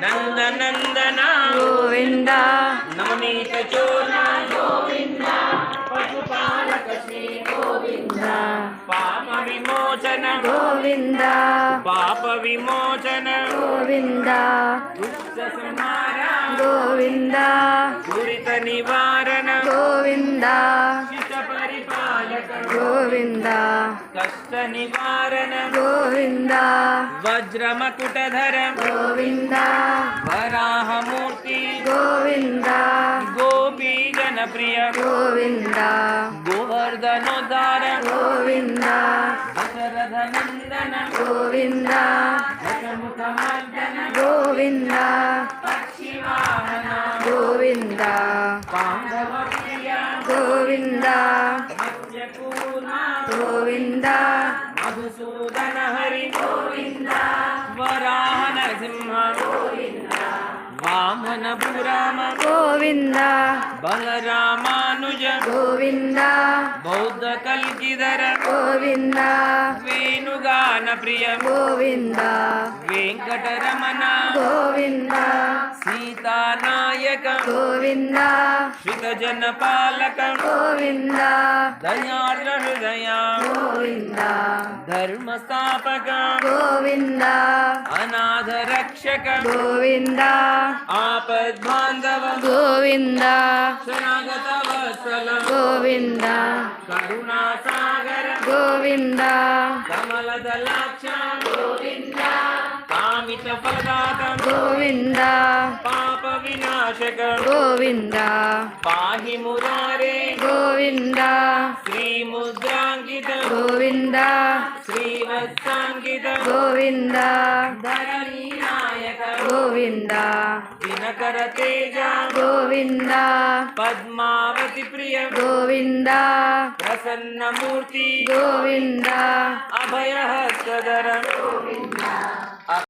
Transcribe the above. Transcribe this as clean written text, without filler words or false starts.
ನಂದನಂದನ ಗೋವಿಂದ ನವನೀತ ಚೋರ ಗೋವಿಂದ ಪಶುಪಾಲಕ ಶ್ರೀ ಗೋವಿಂದ ಪಾಪ ವಿಮೋಚನ ಗೋವಿಂದ ಪಾಪ ವಿಮೋಚನ ಗೋವಿಂದ ದುಷ್ಟ ಸಂಹಾರ ಗೋವಿಂದ ದುರಿತ ನಿವಾರಣ ಗೋವಿಂದ ಶಿಷ್ಟ ಪರಿಪಾಲಕ ಗೋವಿಂದ ಕಷ್ಟ ನಿವಾರಣ ಗೋವಿಂದ ವಜ್ರ ಮಕುಟಧರ ಗೋವಿಂದ ವರಾಹ ಮೂರ್ತಿ ಗೋವಿಂದ ಗೋಪಿ ಜನಪ್ರಿಯ ಗೋವಿಂದ ಗೋವರ್ಧನೋದ್ಧಾರ ಗೋವಿಂದ ದಶರಥ ನಂದನ ಗೋವಿಂದ ದಶಮುಖ ಮರ್ದನ ಗೋವಿಂದ ಪಕ್ಷಿ ವಾಹನ ಗೋವಿಂದ ಪಾಂಡವ ಪ್ರಿಯ ಗೋವಿಂದ ಮತ್ಸ್ಯಕೂರ್ಮ ಗೋವಿಂದ ಮಧುಸೂದನ ಹರಿ ಗೋವಿಂದ ವರಾಹ ನರಸಿಂಹ ವಾಮನ ಪುರಾಮ ಗೋವಿಂದ ಬಲರಾಮಾನುಜ ಗೋವಿಂದ ಬೌದ್ಧ ಕಲ್ಕಿದರ ಗೋವಿಂದ ವೇಣುಗಾನ ಪ್ರಿಯ ಗೋವಿಂದ ವೆಂಕಟರಮಣ ಗೋವಿಂದ ಸೀತಾನಾಯಕ ಗೋವಿಂದ ಶ್ರಿತ ಜನಪಾಲಕ ಗೋವಿಂದ ದಯಾರ್ದ್ರ ಹೃದಯ ಗೋವಿಂದ ಧರ್ಮ ಸ್ಥಾಪಕ ಗೋವಿಂದ ಅನಾಥ ರಕ್ಷಕ ಗೋವಿಂದ ಆಪದ್ ಬಾಂಧವ ಗೋವಿಂದ ಶರಣಾಗತ ವತ್ಸಲ ಗೋವಿಂದ ಕರುಣಾ ಸಾಗರ ಗೋವಿಂದ ಕಮಲದ ಲಾಕ್ಷ ಗೋವಿಂದ ಕಾಮಿತ ಫಲದಾತ ಗೋವಿಂದ ಪಾಪ ವಿನಾಶಕ ಗೋವಿಂದ ಪಾಹಿ ಮುರಾರೇ ಗೋವಿಂದ ಶ್ರೀ ಮುದ್ರಾಂಕಿತ ಗೋವಿಂದ ಶ್ರೀವತ್ಸಾಂಕಿತ ಗೋವಿಂದ ಧರಣಿ ನಾಯಕ ಗೋವಿಂದ ದಿನಕರ ತೇಜ ಗೋವಿಂದ ಪದ್ಮಾವತಿ ಪ್ರಿಯ ಗೋವಿಂದ ಪ್ರಸನ್ನ ಮೂರ್ತಿ ಗೋವಿಂದ